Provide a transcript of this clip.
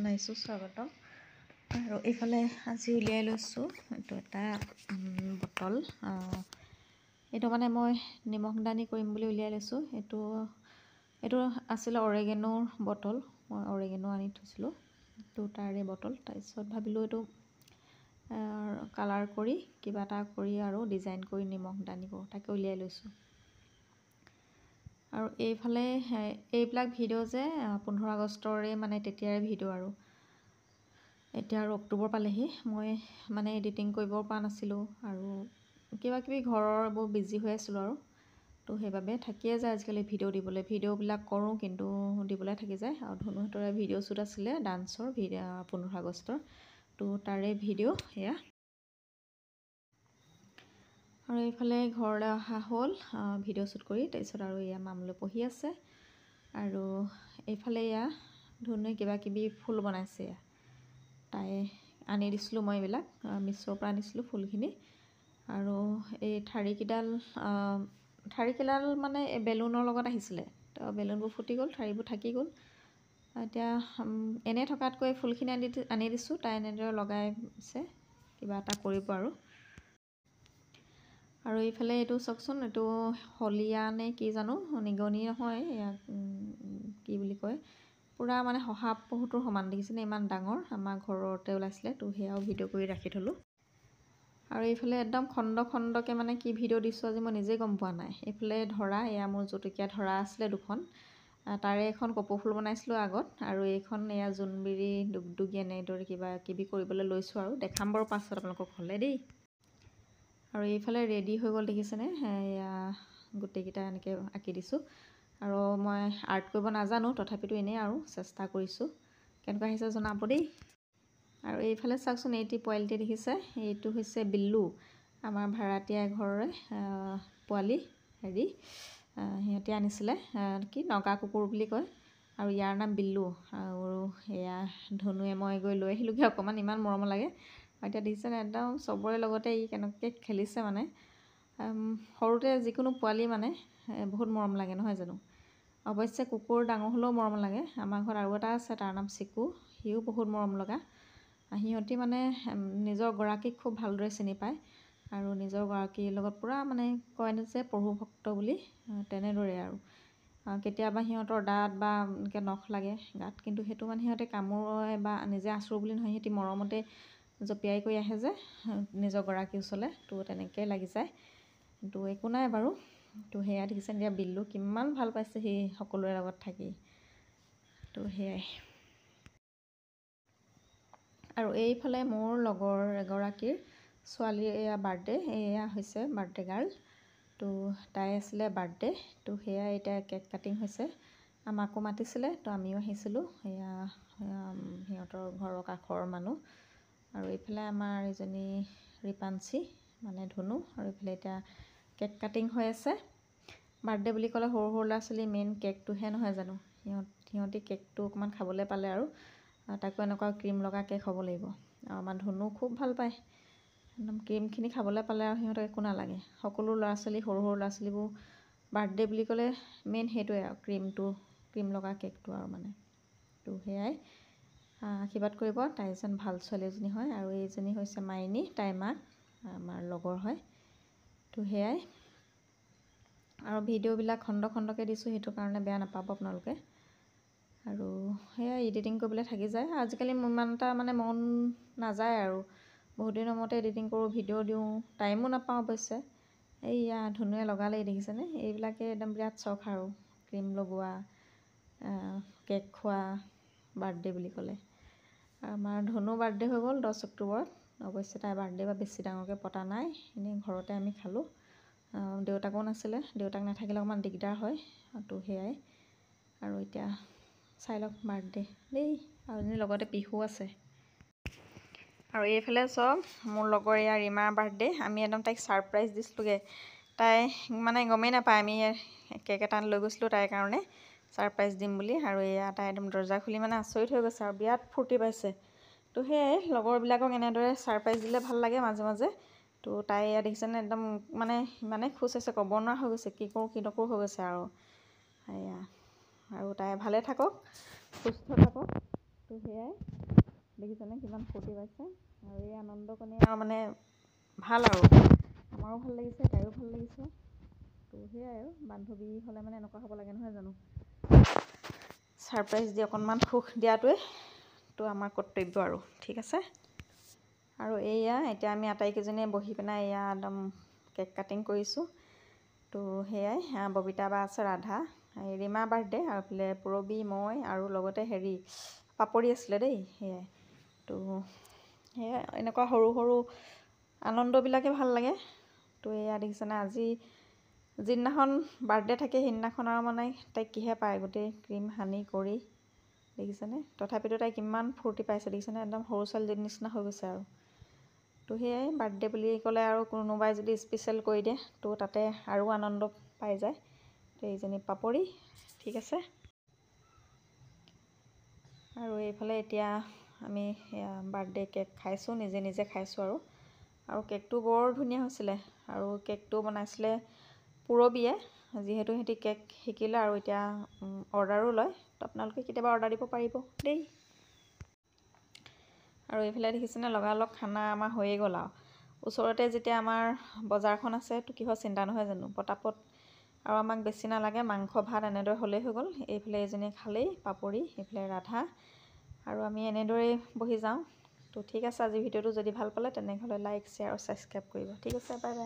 জনাইছোঁ স্বাগতম। আৰু এইফালে আজি উলিয়াই লৈছোঁ এইটো এটা বটল। এইটো মানে মই নিমখ দানি কৰিম বুলি উলিয়াই লৈছোঁ। এইটো আছিলে অৰেগেনোৰ বটল, মই অৰেগেনো আনি থৈছিলোঁ। এইটো তাৰে বটল। তাৰপিছত ভাবিলোঁ এইটো কালাৰ কৰি কিবা এটা কৰি আৰু ডিজাইন কৰি নিমখ দানি কৰোঁ, তাকে উলিয়াই লৈছোঁ। আৰু এইফালে এইবিলাক ভিডিঅ' যে 15 আগষ্টৰে মানে তেতিয়াৰে ভিডিঅ' আৰু এতিয়া আৰু অক্টোবৰ পালেহি। মই মানে এডিটিং কৰিব পৰা নাছিলোঁ আৰু কিবাকিবি ঘৰৰ বৰ বিজি হৈ আছিলোঁ আৰু তো সেইবাবে থাকিয়ে যায় আজিকালি ভিডিঅ'বিলাক কৰোঁ কিন্তু দিবলৈ থাকি যায়। আৰু ধনুহঁতৰে ভিডিঅ' শ্বুট আছিলে ডান্সৰ 15 আগষ্টৰ, তো তাৰে ভিডিঅ' সেয়া। আৰু এইফালে ঘৰলৈ অহা হ'ল ভিডিঅ' শ্বুট কৰি। তাৰপিছত আৰু এয়া মামলৈ পঢ়ি আছে আৰু এইফালে এয়া ধনুৱে কিবাকিবি ফুল বনাইছে। এয়া তাই আনি দিছিলোঁ, মই এইবিলাক মিছ'ৰ পৰা আনিছিলোঁ ফুলখিনি। আৰু এই ঠাৰিকেইডাল মানে বেলুনৰ লগত আহিছিলে, তো বেলুনবোৰ ফুটি গ'ল, ঠাৰিবোৰ থাকি গ'ল। এতিয়া এনেই থকাতকৈ ফুলখিনি আনি দিছোঁ, তাই এনেদৰে লগাইছে, কিবা এটা কৰিব আৰু। আৰু এইফালে এইটো চাওকচোন, এইটো হলিয়া নে কি জানো, নিগনি নহয়, ইয়াক কি বুলি কয়, পূৰা মানে শহাপহুটোৰ সমান দেখিছেনে, ইমান ডাঙৰ, আমাৰ ঘৰতে ওলাইছিলে। তো সেয়াও ভিডিঅ' কৰি ৰাখি থ'লোঁ। আৰু এইফালে একদম খণ্ডকৈ মানে কি ভিডিঅ' দিছোঁ আজি মই নিজেই গম পোৱা নাই। এইফালে ধৰা, এয়া মোৰ জুতিকীয়া ধৰা আছিলে দুখন, তাৰে এখন কপৌ ফুল বনাইছিলোঁ আগত, আৰু এইখন এয়া জোনবিৰি দুগদুগী এনেদৰে কিবা কিবি কৰিবলৈ লৈছোঁ আৰু দেখাম বাৰু পাছত আপোনালোকক হ'লে দেই। আৰু এইফালে ৰেডি হৈ গ'ল দেখিছেনে, এয়া গোটেইকেইটা এনেকৈ আঁকি দিছোঁ। আৰু মই আৰ্ট কৰিব নাজানো, তথাপিতো এনেই আৰু চেষ্টা কৰিছোঁ, কেনেকুৱা আহিছে জনাব দেই। আৰু এইফালে চাওকচোন, এইটি পোৱালিটি দেখিছে, এইটো হৈছে বিল্লু, আমাৰ ভাড়াতীয়া ঘৰৰে পোৱালি। সিহঁতে আনিছিলে, কি নগা কুকুৰ বুলি কয়, আৰু ইয়াৰ নাম বিল্লু। আৰু এয়া ধনুৱে মই গৈ লৈ আহিলোঁগৈ অকণমান, ইমান মৰম লাগে। আৰু এতিয়া দেখিছেনে একদম চবৰে লগতে ই কেনেকৈ খেলিছে মানে। সৰুতে যিকোনো পোৱালি মানে বহুত মৰম লাগে নহয় জানো। অৱশ্যে কুকুৰ ডাঙৰ হ'লেও মৰম লাগে। আমাৰ ঘৰত আৰু এটা আছে, তাৰ নাম চিকু, সিও বহুত মৰম লগা। সিহঁতি মানে নিজৰ গৰাকীক খুব ভালদৰে চিনি পায় আৰু নিজৰ গৰাকীৰ লগত পূৰা মানে কয় যে প্ৰভু ভক্ত বুলি, তেনেদৰে আৰু। কেতিয়াবা সিহঁতৰ দাঁত বা এনেকৈ নখ লাগে গাত, কিন্তু সেইটো মানে সিহঁতে কামোৰে বা নিজে আঁচুৰো বুলি নহয়, সিহঁতি মৰমতে জঁপিয়াই কৰি আহে যে নিজৰ গৰাকীৰ ওচৰলৈ, তো তেনেকৈ লাগি যায়। তো একো নাই বাৰু। তো সেয়া দেখিছেনে এতিয়া বিল্লু কিমান ভাল পাইছে সি সকলোৰে লগত থাকি। তো সেয়াই। আৰু এইফালে মোৰ লগৰ এগৰাকীৰ ছোৱালীৰ এয়া বাৰ্থডে, এয়া হৈছে বাৰ্থডে গাৰ্ল। তো তাই আছিলে বাৰ্থডে, তো সেয়া এতিয়া কেক কাটিং হৈছে। আমাকো মাতিছিলে, তো আমিও আহিছিলোঁ, এয়া সিহঁতৰ ঘৰৰ কাষৰ মানুহ। আৰু এইফালে আমাৰ এজনী ৰিপাঞ্চি মানে ধনু, আৰু এইফালে এতিয়া কেক কাটিং হৈ আছে। বাৰ্থডে বুলি ক'লে সৰু সৰু ল'ৰা ছোৱালী মেইন কেকটোহে নহয় জানো, সিহঁতি কেকটো অকণমান খাবলৈ পালে আৰু তাকো এনেকুৱা ক্ৰীম লগা কেক হ'ব লাগিব। আৰু আমাৰ ধনু খুব ভাল পায়, একদম ক্ৰীমখিনি খাবলৈ পালে আৰু সিহঁতক একো নালাগে। সকলো ল'ৰা ছোৱালী, সৰু সৰু ল'ৰা ছোৱালীবোৰ বাৰ্থডে বুলি ক'লে মেইন সেইটোৱে আৰু ক্ৰীম লগা কেকটো আৰু মানে। তো সেয়াই, আশীৰ্বাদ কৰিব, তাই যেন ভাল ছোৱালী এজনী হয়। আৰু এইজনী হৈছে মাইনী, তাইৰ মাক, আমাৰ লগৰ হয়। তো সেয়াই। আৰু ভিডিঅ'বিলাক খণ্ডকৈ দিছোঁ, সেইটো কাৰণে বেয়া নাপাব আপোনালোকে। আৰু সেয়াই এডিটিং কৰিবলৈ থাকি যায়। আজিকালি ইমান এটা মানে মন নাযায় আৰু, বহুত দিনৰ মূৰতে এডিটিং কৰোঁ, ভিডিঅ' দিওঁ, টাইমো নাপাওঁ অৱশ্যে। এইয়া ধনুৱে লগালেই দেখিছেনে, এইবিলাকে একদম বিৰাট চখ আৰু, ক্ৰীম লগোৱা, কেক খোৱা, বাৰ্থডে বুলি ক'লে। আমাৰ ধনু বাৰ্থডে হৈ গ'ল 10 অক্টোবৰত। অৱশ্যে তাইৰ বাৰ্থডে বা বেছি ডাঙৰকৈ পতা নাই, এনেই ঘৰতে আমি খালোঁ। দেউতাকো নাছিলে, দেউতাক নাথাকিলে অকণমান দিগদাৰ হয়। তো সেয়াই। আৰু এতিয়া চাই লওক বাৰ্থডে দেই, আৰু এজনী লগতে পিহু আছে। আৰু এইফালে চব মোৰ লগৰ এয়া ৰীমাৰ বাৰ্থডে, আমি একদম তাইক ছাৰপ্ৰাইজ দিছিলোঁগৈ। তাই মানে গমেই নাপায় আমি কেক এটা লৈ গৈছিলোঁ তাইৰ কাৰণে ছাৰপ্ৰাইজ দিম বুলি। আৰু এয়া তাই একদম দৰ্জা খুলি মানে আচৰিত হৈ গৈছে আৰু বিৰাট ফূৰ্তি পাইছে। তো সেয়াই, লগৰবিলাকক এনেদৰে ছাৰপ্ৰাইজ দিলে ভাল লাগে মাজে মাজে। তো তাই এয়া দেখিছেনে একদম মানে ইমানেই খুচ হৈছে, ক'ব নোৱাৰা হৈ গৈছে, কি কৰোঁ কি নকৰোঁ হৈ গৈছে আৰু। এয়া, আৰু তাই ভালে থাকক, সুস্থ থাকক। তো সেয়াই দেখিছেনে কিমান ফূৰ্তি পাইছে। আৰু এই আনন্দকণে আৰু মানে ভাল আৰু আমাৰো ভাল লাগিছে, তাইও ভাল লাগিছে। তো সেয়াই আৰু বান্ধৱী হ'লে মানে এনেকুৱা হ'ব লাগে নহয় জানো। ছাৰপ্ৰাইজ দি অকণমান সুখ দিয়াটোৱে তো আমাৰ কৰ্তব্য আৰু ঠিক আছে। আৰু এয়া এতিয়া আমি আটাইকেইজনীয়ে বহি পিনে এয়া একদম কেক কাটিং কৰিছোঁ। তো সেয়াই ববিতা বা আছে, ৰাধা, ৰীমা বাৰ্থডে, আৰু এইফালে পূৰবী, মই আৰু লগতে পাপৰি আছিলে দেই। সেয়াই তো সেয়াই এনেকুৱা সৰু সৰু আনন্দবিলাকে ভাল লাগে। তো এয়া দেখিছেনে আজি যিদিনাখন বাৰ্থডে থাকে সেইদিনাখন আৰু মানে তাইক কিহে পায়, গোটেই ক্ৰীম সানি কৰি দেখিছেনে। তথাপিতো তাই কিমান ফূৰ্তি পাইছে দেখিছেনে, একদম সৰু ছোৱালীৰ নিচিনা হৈ গৈছে আৰু। তো সেয়াই বাৰ্থডে বুলি ক'লে আৰু কোনোবাই যদি স্পেচিয়েল কৰি দিয়ে তো তাতে আৰু আনন্দ পাই যায়। তো এইজনী পাপৰি ঠিক আছে। আৰু এইফালে এতিয়া আমি বাৰ্থডে কেক খাইছোঁ, নিজে নিজে খাইছোঁ আৰু কেকটো বৰ ধুনীয়া হৈছিলে। আৰু কেকটো বনাইছিলে পূৰবীয়ে, যিহেতু সিহঁতি কেক শিকিলে আৰু এতিয়া অৰ্ডাৰো লয়। তো আপোনালোকে কেতিয়াবা অৰ্ডাৰ দিব পাৰিব দেই। আৰু এইফালে দেখিছেনে লগালগ খানা আমাৰ হৈয়ে গ'ল আৰু ওচৰতে যেতিয়া আমাৰ বজাৰখন আছে তো কিহৰ চিন্তা নহয় জানো, পটাপট। আৰু আমাক বেছি নালাগে, মাংস ভাত এনেদৰে হ'লেই হৈ গ'ল। এইফালে এজনী খালেই পাপৰি, এইফালে ৰাধা, আৰু আমি এনেদৰেই বহি যাওঁ। তো ঠিক আছে, আজি ভিডিঅ'টো যদি ভাল পালে তেনেহ'লে লাইক, শ্বেয়াৰ আৰু ছাবস্ক্ৰাইব কৰিব। ঠিক আছে, বাই বাই।